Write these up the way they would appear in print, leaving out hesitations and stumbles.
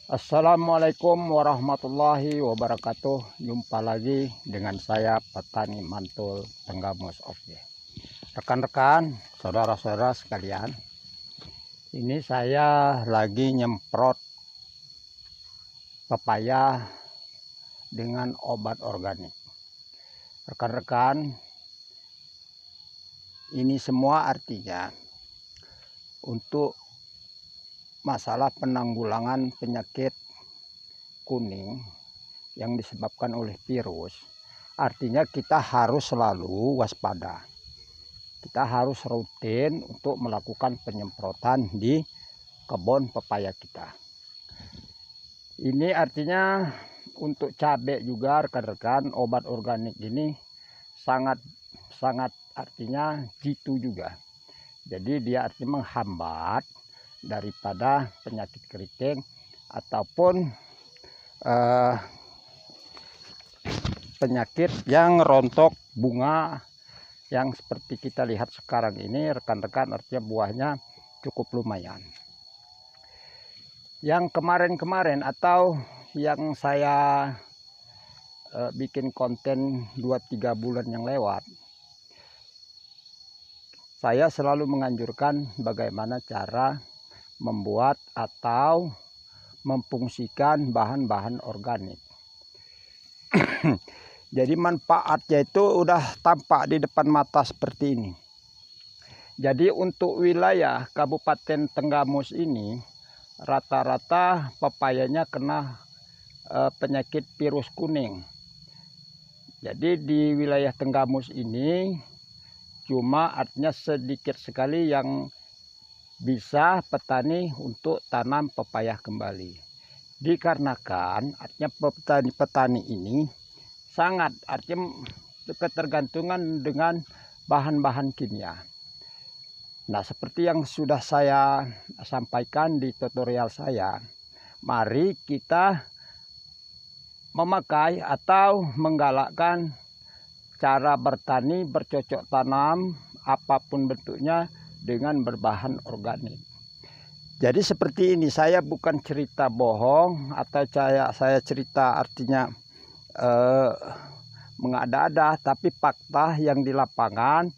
Assalamualaikum warahmatullahi wabarakatuh. Jumpa lagi dengan saya Petani Mantul Tenggamus. Oke, rekan-rekan, saudara-saudara sekalian, ini saya lagi nyemprot pepaya dengan obat organik. Rekan-rekan, ini semua artinya untuk masalah penanggulangan penyakit kuning yang disebabkan oleh virus. Artinya kita harus selalu waspada. Kita harus rutin untuk melakukan penyemprotan di kebun pepaya kita. Ini artinya untuk cabai juga, rekan-rekan, obat organik ini sangat artinya jitu juga. Jadi dia artinya menghambat daripada penyakit keriting ataupun penyakit yang rontok bunga yang seperti kita lihat sekarang ini, rekan-rekan, artinya buahnya cukup lumayan. Yang kemarin-kemarin atau yang saya bikin konten 2-3 bulan yang lewat, saya selalu menganjurkan bagaimana cara membuat atau memfungsikan bahan-bahan organik. Jadi manfaatnya itu udah tampak di depan mata seperti ini. Jadi untuk wilayah Kabupaten Tenggamus ini rata-rata pepayanya kena penyakit virus kuning. Jadi di wilayah Tenggamus ini cuma artinya sedikit sekali yang bisa petani untuk tanam pepaya kembali. Dikarenakan artinya petani ini sangat artinya ketergantungan dengan bahan-bahan kimia. Nah, seperti yang sudah saya sampaikan di tutorial saya, mari kita memakai atau menggalakkan cara bertani bercocok tanam apapun bentuknya dengan berbahan organik. Jadi seperti ini, saya bukan cerita bohong atau saya cerita artinya mengada-ada, tapi fakta yang di lapangan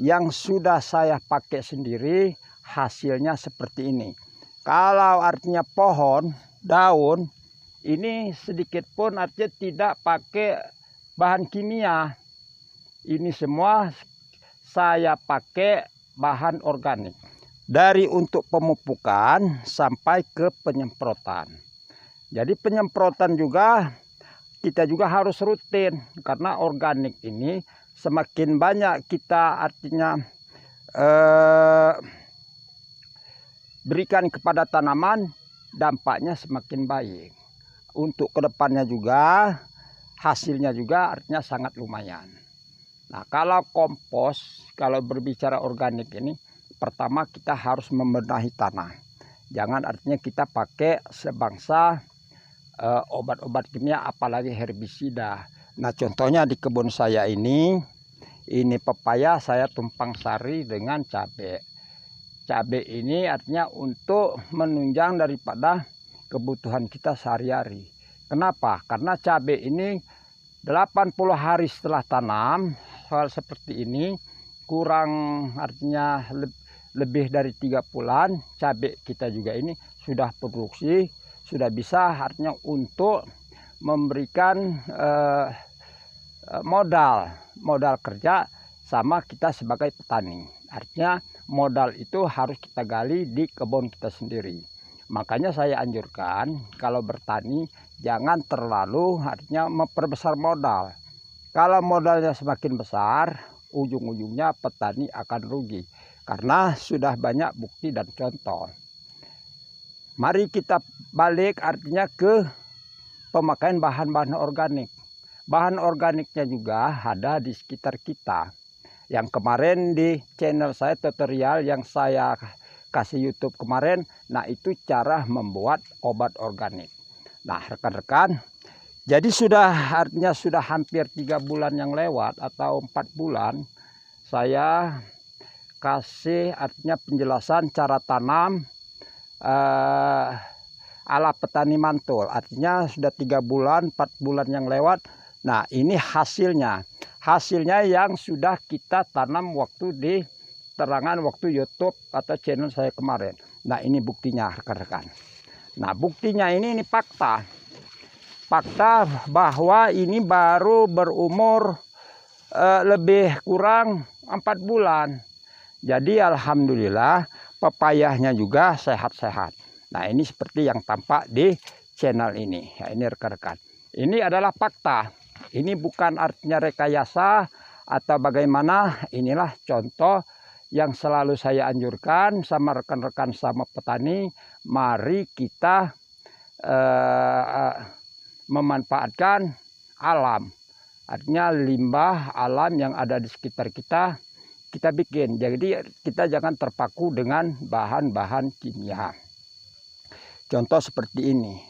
yang sudah saya pakai sendiri, hasilnya seperti ini. Kalau artinya pohon, daun, ini sedikit pun artinya tidak pakai bahan kimia. Ini semua saya pakai bahan organik. Dari untuk pemupukan sampai ke penyemprotan. Jadi penyemprotan juga kita juga harus rutin. Karena organik ini semakin banyak kita artinya berikan kepada tanaman, dampaknya semakin baik. Untuk kedepannya juga hasilnya juga artinya sangat lumayan. Nah, kalau kompos, kalau berbicara organik ini, pertama kita harus membenahi tanah. Jangan artinya kita pakai sebangsa obat-obat kimia, apalagi herbisida. Nah, contohnya di kebun saya ini pepaya saya tumpang sari dengan cabai. Cabai ini artinya untuk menunjang daripada kebutuhan kita sehari-hari. Kenapa? Karena cabai ini 80 hari setelah tanam, hal seperti ini kurang artinya lebih dari 3 bulan, cabai kita juga ini sudah produksi, sudah bisa artinya untuk memberikan modal kerja sama kita sebagai petani. Artinya modal itu harus kita gali di kebun kita sendiri. Makanya saya anjurkan kalau bertani jangan terlalu artinya memperbesar modal. Kalau modalnya semakin besar, ujung-ujungnya petani akan rugi. Karena sudah banyak bukti dan contoh. Mari kita balik artinya ke pemakaian bahan-bahan organik. Bahan organiknya juga ada di sekitar kita. Yang kemarin di channel saya tutorial yang saya kasih YouTube kemarin, nah itu cara membuat obat organik. Nah, rekan-rekan, jadi artinya sudah hampir 3 bulan yang lewat atau 4 bulan saya kasih artinya penjelasan cara tanam ala petani mantul. Artinya sudah 3 bulan, 4 bulan yang lewat. Nah, ini hasilnya. Hasilnya yang sudah kita tanam waktu di terangan waktu YouTube atau channel saya kemarin. Nah, ini buktinya rekan-rekan. Nah, buktinya ini fakta. Fakta bahwa ini baru berumur lebih kurang 4 bulan. Jadi alhamdulillah pepayahnya juga sehat-sehat. Nah, ini seperti yang tampak di channel ini. Ya, ini rekan-rekan. Ini adalah fakta. Ini bukan artinya rekayasa atau bagaimana. Inilah contoh yang selalu saya anjurkan sama rekan-rekan sama petani. Mari kita memanfaatkan alam. Artinya limbah alam yang ada di sekitar kita, kita bikin. Jadi kita jangan terpaku dengan bahan-bahan kimia. Contoh seperti ini.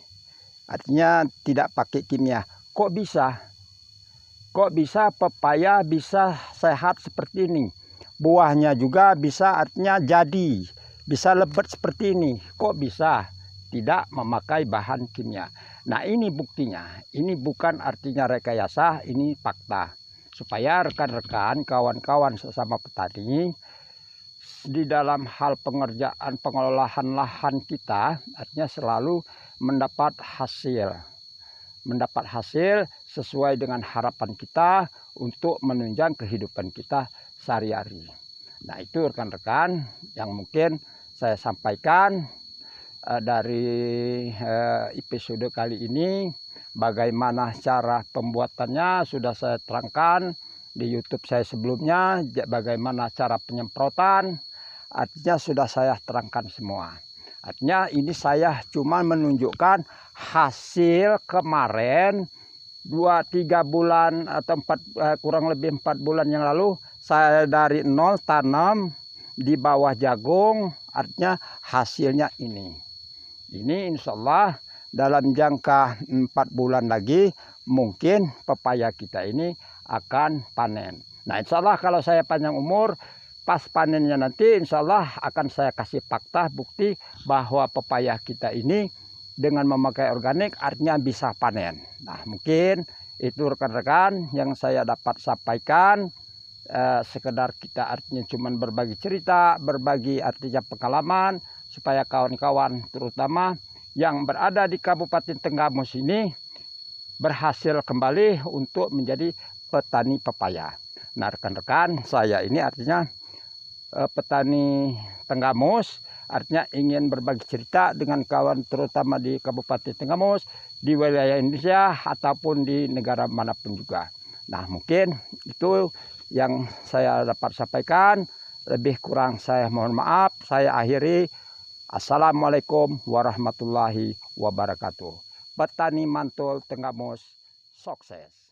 Artinya tidak pakai kimia. Kok bisa? Kok bisa pepaya bisa sehat seperti ini? Buahnya juga bisa artinya jadi. Bisa lebat seperti ini. Kok bisa? Tidak memakai bahan kimia. Nah, ini buktinya. Ini bukan artinya rekayasa, ini fakta. Supaya rekan-rekan, kawan-kawan sesama petani di dalam hal pengerjaan pengelolaan lahan kita, artinya selalu mendapat hasil. Mendapat hasil sesuai dengan harapan kita untuk menunjang kehidupan kita sehari-hari. Nah, itu rekan-rekan yang mungkin saya sampaikan dari episode kali ini. Bagaimana cara pembuatannya sudah saya terangkan di YouTube saya sebelumnya. Bagaimana cara penyemprotan, artinya sudah saya terangkan semua. Artinya ini saya cuma menunjukkan hasil kemarin 2-3 bulan atau kurang lebih 4 bulan yang lalu. Saya dari nol tanam di bawah jagung, artinya hasilnya ini. Ini insya Allah dalam jangka 4 bulan lagi mungkin pepaya kita ini akan panen. Nah, insya Allah kalau saya panjang umur, pas panennya nanti insya Allah akan saya kasih fakta bukti bahwa pepaya kita ini dengan memakai organik artinya bisa panen. Nah, mungkin itu rekan-rekan yang saya dapat sampaikan. Sekedar kita artinya cuma berbagi cerita, berbagi artinya pengalaman, supaya kawan-kawan terutama yang berada di Kabupaten Tenggamus ini berhasil kembali untuk menjadi petani pepaya. Nah, rekan-rekan, saya ini artinya petani Tenggamus, artinya ingin berbagi cerita dengan kawan terutama di Kabupaten Tenggamus, di wilayah Indonesia ataupun di negara manapun juga. Nah, mungkin itu yang saya dapat sampaikan. Lebih kurang saya mohon maaf. Saya akhiri. Assalamualaikum warahmatullahi wabarakatuh. Petani mantul Tenggamus sukses.